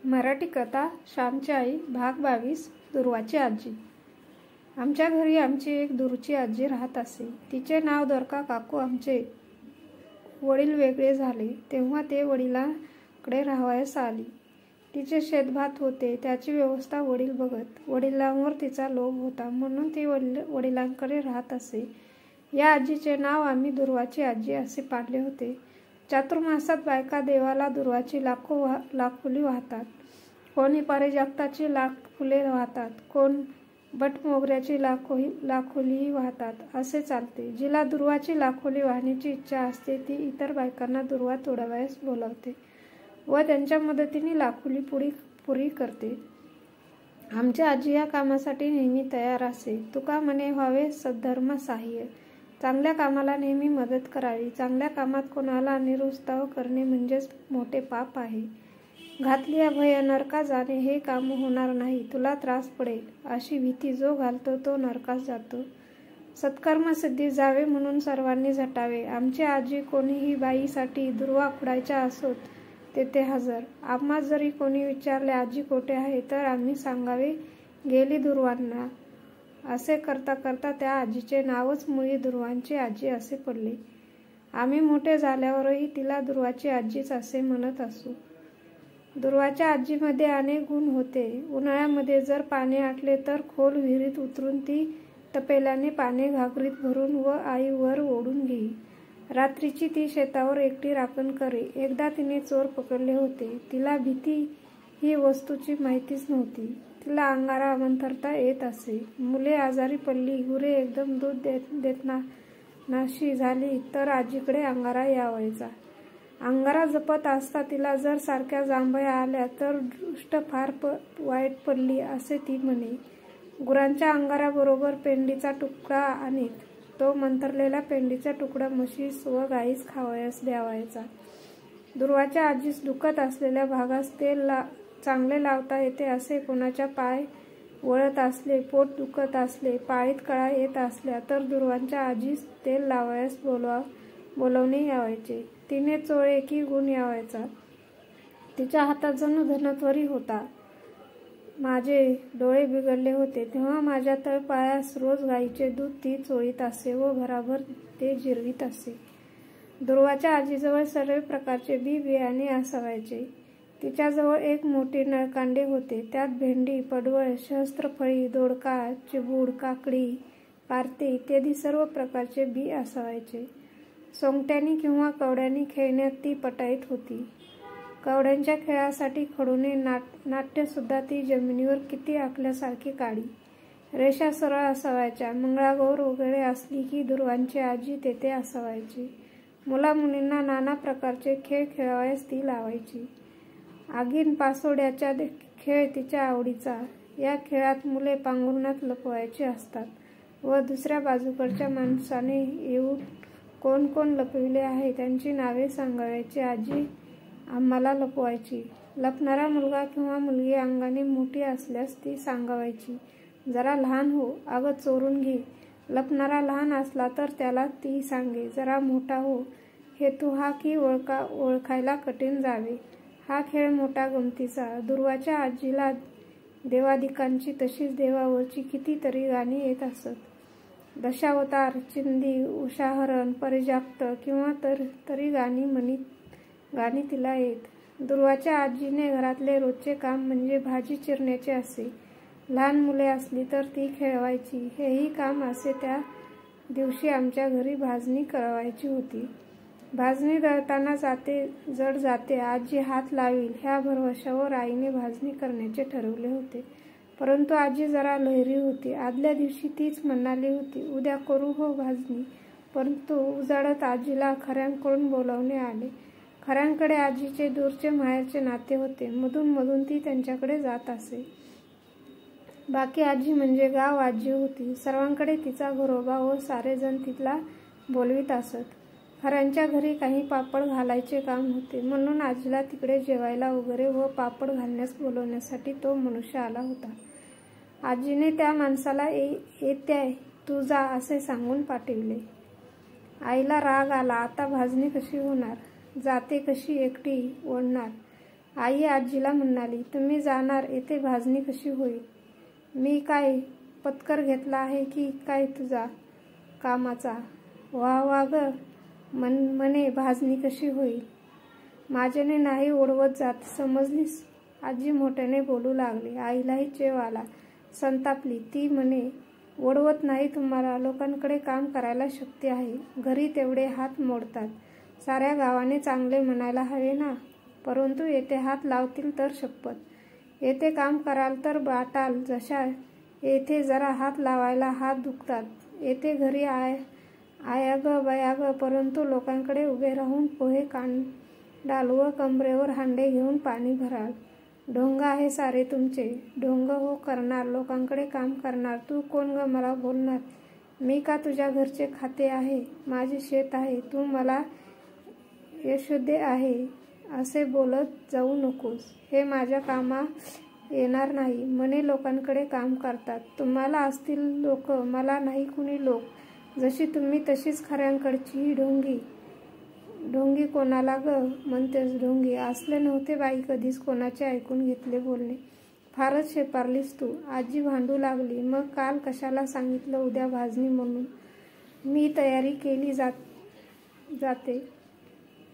मराठी कथा श्यामची आई भाग 22 दुर्वाची आजी। आमच्या घरी आमची एक दूरची आजी राहत असे। तिचे नाव द्वारका काकू। आमचे वडील वेगळे झाले तेव्हा ते वडिलांकडे राहावयास आली। तिचे शेतभात होते, त्याची व्यवस्था वडील बघत। वडिलांवर तिचा लोभ होता म्हणून ती वडिलांकडे राहत असे। या आजीचे नाव आम्ही दुर्वाची आजी असे पाडले होते। चातुर्मासात बायका देवाला दुर्वाची लाखोली वाहतात, कोणी पारिजाताची लाख फुले वाहतात, कोण बटमोगऱ्याची लाखोली वाहतात, असे चालते। जिला दुर्वाची लाखोली वाहण्याची इच्छा असते ती इतर बायकांना दुर्वा तोडावयास बोलावते व त्यांच्या मदतीने लाखोली पुरी करते। आमची आजी या कामासाठी नेहमी तयार असे। तुका म्हणे व्हावे सद्धर्म सहाय्य, चांगल्या कामाला नेहमी मदत करावी। चांगल्या कामात कोणाला निरुत्साह करणे म्हणजेच मोठे पाप आहे। घातली अभय नरका जाणे हे काम होणार नाही, तुला त्रास पडेल अशी भीती जो घालतो तो नरकास जातो। सत्कर्म सिद्धी जावे म्हणून सर्वांनी झटावे। आमची आजी कोणीही बाईसाठी दुर्वा खुडायच्या असोत तेथे हजर। आम्हा जरी कोणी विचारले आजी कोठे आहे तर आम्ही सांगावे गेली दुर्वांना। असे करता करता त्या आजीचे नावच मुळी दुर्वांची आजी असे पडले। आम्ही मोठे झाल्यावरही तिला दुर्वाची आजीच असे म्हणत असू। दुर्वाच्या आजीमध्ये अनेक गुण होते। उन्हाळ्यामध्ये जर पाणी आटले तर खोल विहिरीत उतरून ती तपेल्याने पाणी घागरीत भरून व आईवर ओढून घेई। रात्रीची ती शेतावर एकटी राखण करे। एकदा तिने चोर पकडले होते। तिला भीती ही वस्तूची माहितीच नव्हती। तिला अंगारा मंथरता येत असे। मुले आजारी पडली, गुरे एकदम दूध देतनाशी झाली तर आजीकडे अंगारा यावायचा। अंगारा जपत असता तिला जर सारख्या जांभया आल्या तर दृष्ट फार वाईट पडली असे ती म्हणे। गुरांच्या अंगाराबरोबर पेंडीचा तुकडा आणीत, तो मंथरलेला पेंडीचा तुकडा म्हशीस व गाईस खावयास द्यावायचा। दुर्वाच्या आजीस दुखत असलेल्या भागास तेल चांगले लावता येते असे कोणाच्या पाय वळत असले, पोट दुखत असले, पाळीत कळा येत असल्या तर दुर्वांच्या आजीस तेल लावायस बोलवणे यावायचे। तिने चोळे की गुण यावायचा। तिच्या हातात जणू धनत्वरी होता। माझे डोळे बिघडले होते तेव्हा माझ्या तळपायास रोज गाईचे दूध ती चोळीत असे व भराभर ते जिरवीत असे। दुर्वाच्या आजीजवळ सर्व प्रकारचे बियाणे असावयाचे। तिच्याजवळ एक मोठे नळकांडे होते, त्यात भेंडी, पडवळ, सहस्त्रफळी, दोडका, चिबूड, काकडी, कारते इत्यादी सर्व प्रकारचे बी असावयाचे। सोंगट्यानी किंवा कवड्यांनी खेळण्यात ती पटाईत होती। कवड्यांच्या खेळासाठी खडूने नाट्य सुद्धा ती जमिनीवर किती आखल्यासारखी काढी। रेषा सरळ असावयाच्या। मंगळागौर वगैरे असली की दुर्वांची आजी तेथे असावयाची। मुलामुलींना नाना प्रकारचे खेळ खेळावयास ती लावायची। आगीन पासोड्याचा खेळ तिच्या आवडीचा। या खेळात मुले पांघरुणात लपवायची असतात व दुसऱ्या बाजूकडच्या माणसाने येऊन कोण कोण लपविले आहे त्यांची नावे सांगावयाची। आजी आम्हाला लपवायची। लपणारा मुलगा किंवा मुलगी अंगाने मोठी असल्यास ती सांगावयाची, जरा लहान हो, अगं चोरून घे। लपणारा लहान असला तर त्याला ती सांगे, जरा मोठा हो। हेतू हा की ओळखायला कठीण जावे। हा खेळ मोठा गमतीचा। दुर्वाच्या आजीला देवादिकांची तशीच देवावरची कितीतरी गाणी येत असत। दशावतार, चिंदी, उषाहरण, परिजात किंवा तरी गाणी तिला येत। दुर्वाच्या आजीने घरातले रोजचे काम म्हणजे भाजी चिरण्याचे असे। लहान मुले असली तर ती खेळवायची। हेही काम असे त्या दिवशी आमच्या घरी भाजणी करावयाची होती। भाजणी दळताना जड जाते, आजी हात लावील ह्या भरवशावर आईने भाजणी करण्याचे ठरवले होते। परंतु आजी जरा लहरी होती। आदल्या दिवशी तीच म्हणाली होती, उद्या करू हो भाजणी। परंतु उजाडत आजीला खऱ्यांकडून बोलावणे आले। खऱ्यांकडे आजीचे दूरचे माहेरचे नाते होते। मधून मधून ती त्यांच्याकडे जात असे। बाकी आजी म्हणजे गाव आजी होती। सर्वांकडे तिचा घरोबा व सारे जण तिला बोलवीत असत। खऱ्यांच्या घरी काही पापड घालायचे काम होते म्हणून आजीला तिकडे जेवायला वगैरे व पापड घालण्यास बोलवण्यासाठी तो मनुष्य आला होता। आजीने त्या माणसाला येत्याय तू जा असे सांगून पाठविले। आईला राग आला, आता भाजणी कशी होणार, जाते कशी एकटी ओढणार। आई आजीला म्हणाली, तुम्ही जाणार येथे भाजणी कशी होईल? मी काय पत्कर घेतला आहे की काय तुझा कामाचा? वा वा ग, म्हणे भाजणी कशी होईल? माझ्याने नाही ओढवत जात, समजलीस? आजी मोठ्याने बोलू लागली. आईलाही चेव आला, संतापली. ती म्हणे, ओढवत नाही तुम्हाला, लोकांकडे काम करायला शक्ती आहे. घरी तेवढे हात मोडतात. साऱ्या गावाने चांगले म्हणायला हवे ना. परंतु येथे हात लावतील तर शपथ. येथे काम कराल तर बाटाल जशा. येथे जरा हात लावायला हात दुखतात. येथे घरी आया ग बया ग, परंतु लोकांकडे उभे राहून पोहे कांडाल व कमरेवर हांडे घेऊन पाणी भराल. ढोंग आहे सारे तुमचे. ढोंग हो करणार, लोकांकडे काम करणार. तू कोण ग मला बोलणार? मी का तुझ्या घरचे खाते आहे? माझे शेत आहे, तू मला यशोदे आहे असे बोलत जाऊ नकोस. हे माझ्या कामा येणार नाही. म्हणे लोकांकडे काम करतात. तुम्हाला असतील लोक, मला नाही कुणी लोक. जशी तुम्ही तशीच खऱ्यांकडची ही ढोंगी. ढोंगी कोणाला ग म्हणतेस ढोंगी? असले नव्हते बाई कधीच कोणाचे ऐकून घेतले बोलणे. फारच शेपारलीस तू. आजी भांडू लागली. मग काल कशाला सांगितलं उद्या भाजणी म्हणून? मी तयारी केली जाते,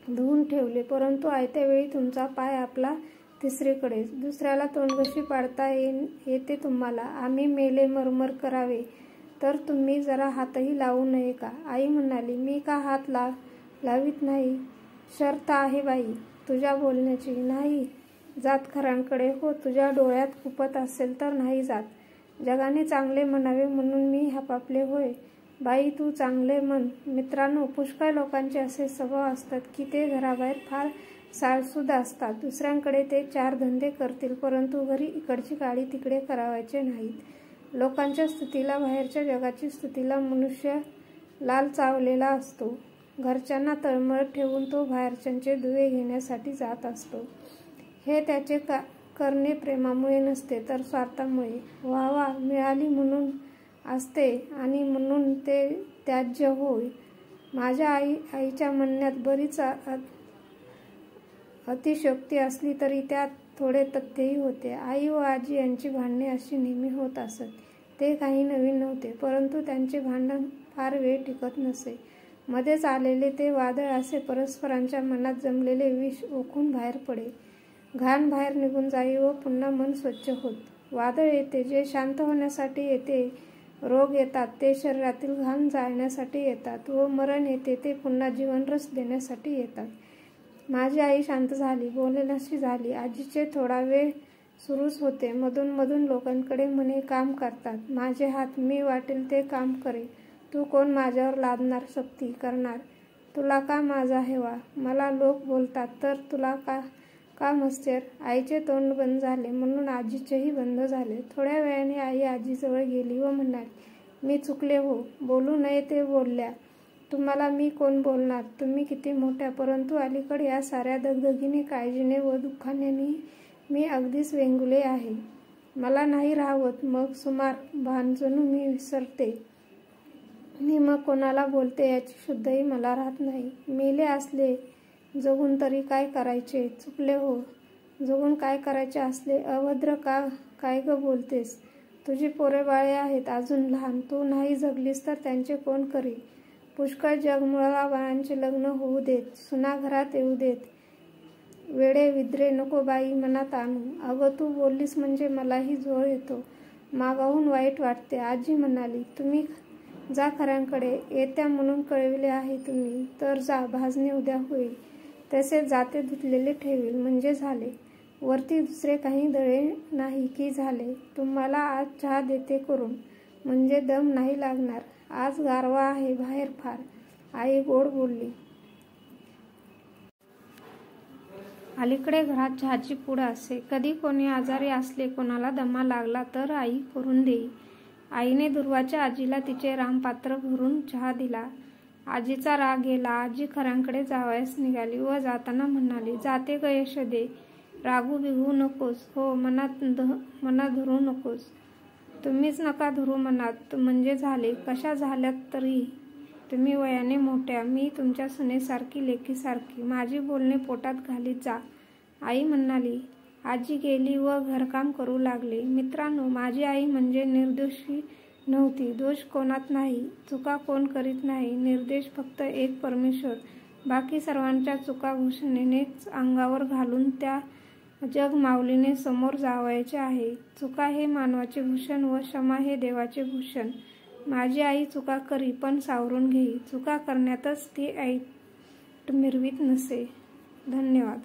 धुवून ठेवले, परंतु आयत्या वेळी तुमचा पाय आपला तिसरीकडे. दुसऱ्याला तोंडघशी पाडता येते तुम्हाला. आम्ही मेले मरमर करावे तर तुम्ही जरा हातही लावू नये का? आई म्हणाली, मी का हात लावित नाही? शर्त आहे बाई तुझ्या बोलण्याची. नाही जात खऱ्यांकडे? हो, तुझ्या डोळ्यात खुपत असेल तर नाही जात. जगाने चांगले म्हणावे म्हणून मी हपापले होय. बाई तू चांगले म्हण. मित्रांनो, पुष्कळ लोकांचे असे स्वभाव असतात की ते घराबाहेर फार साळसूद असतात. दुसऱ्यांकडे ते चार धंदे करतील, परंतु घरी इकडची काळी तिकडे करावायचे नाहीत. लोकांच्या स्तुतीला, बाहेरच्या जगाची स्तुतीला मनुष्य लालचावलेला असतो. घरच्यांना तळमळत ठेवून तो बाहेरच्यांचे दुवे घेण्यासाठी जात असतो. हे त्याचे करणे प्रेमामुळे नसते तर स्वार्थामुळे. वाहवा मिळाली म्हणून असते आणि म्हणून ते त्याज्य होय. माझ्या आईच्या म्हणण्यात बरीच अतिशयोक्ती असली तरी त्यात थोडे तथ्यही होते. आई व आजी यांची भांडणे अशी नेहमी होत असत. ते काही नवीन नव्हते, परंतु त्यांचे भांडण फार वेळ टिकत नसे. मध्येच आलेले ते वादळ असे परस्परांच्या मनात जमलेले विष ओकून बाहेर पडे. घाण बाहेर निघून जाई व पुन्हा मन स्वच्छ होत. वादळ येते जे शांत होण्यासाठी येते. रोग येतात ते शरीरातील घाण जाळण्यासाठी येतात व मरण येते ते पुन्हा जीवनरस देण्यासाठी येतात. माझी आई शांत झाली, बोलेनाशी झाली. आजीचे थोडा वेळ सुरूच होते. मधून मधून लोकांकडे म्हणे काम करतात. माझे हात, मी वाटेल ते काम करे. तू कोण माझ्यावर लादणार सक्ती करणार? तुला का माझा हेवा? मला लोक बोलतात तर तुला का मत्सर? आईचे तोंड बंद झाले म्हणून आजीचेही बंद झाले. थोड्या वेळाने आई आजीजवळ गेली व म्हणाली, मी चुकले हो. बोलू नये ते बोलल्या. तुम्हाला मी कोण बोलणार? तुम्ही किती मोठ्या. परंतु अलीकडे या साऱ्या दगदगीने, काळजीने व दुःखाने मी अगदीच वेंगुले आहे. मला नाही राहवत मग सुमार भान, जणू मी विसरते. मी मग कोणाला बोलते याची शुद्धही मला राहत नाही. मेले असले जगून तरी काय करायचे? चुकले हो. जगून काय करायचे असले? अभद्र काय ग बोलतेस? तुझी पोरे बाळे आहेत अजून लहान. तू नाही जगलीस तर त्यांचे कोण करील? पुष्कळ जगमुळा बाळांचे लग्न होऊ देत, सुना घरात येऊ देत. वेडे विद्रे नको बाई मनात आणू. अगं तू बोललीस म्हणजे मलाही जोर येतो. मागाहून वाईट वाटते. आजी म्हणाली, तुम्ही जा खऱ्यांकडे. येत्या म्हणून कळविले आहे तुम्ही तर जा. भाजणी उद्या होईल. तसेच जाते धुतलेले ठेवील म्हणजे झाले. वरती दुसरे काही दळे नाही की झाले. तुम्हाला आज चहा देते करून, म्हणजे दम नाही लागणार. आज गारवा आहे बाहेर फार. आई गोड बोलली. अलीकडे घरात चहाची पूड असे. कधी कोणी आजारी असले, कोणाला दमा लागला तर आई करून देई. आईने दुर्वाच्या आजीला तिचे रामपात्र भरून चहा दिला. आजीचा राग गेला. आजी खऱ्यांकडे जावयास निघाली व जाताना म्हणाली, जाते ग यशोदे, रागू बिघू नकोस. हो, मनात धरू नकोस. तुम्हीच नका धरू मनात, म्हणजे झाले. कशा झाल्यात तरी तुम्ही वयाने मोठ्या. मी तुमच्या सुनेसारखी, लेकीसारखी. माझी बोलणे पोटात घालीत जा. आई म्हणाली. आजी गेली व घरकाम करू लागले. मित्रांनो, माझी आई म्हणजे निर्दोषी नव्हती. दोष कोणात नाही, चुका कोण करीत नाही. निर्दोष फक्त एक परमेश्वर. बाकी सर्वांच्या चुका भूषणानेच अंगावर घालून त्या जग माऊलीने समोर जावायचे आहे. चुका हे मानवाचे भूषण व क्षमा हे देवाचे भूषण. माझी आई चुका करी पण सावरून घेई. चुका करण्यातच ती ऐट मिरवीत नसे. धन्यवाद.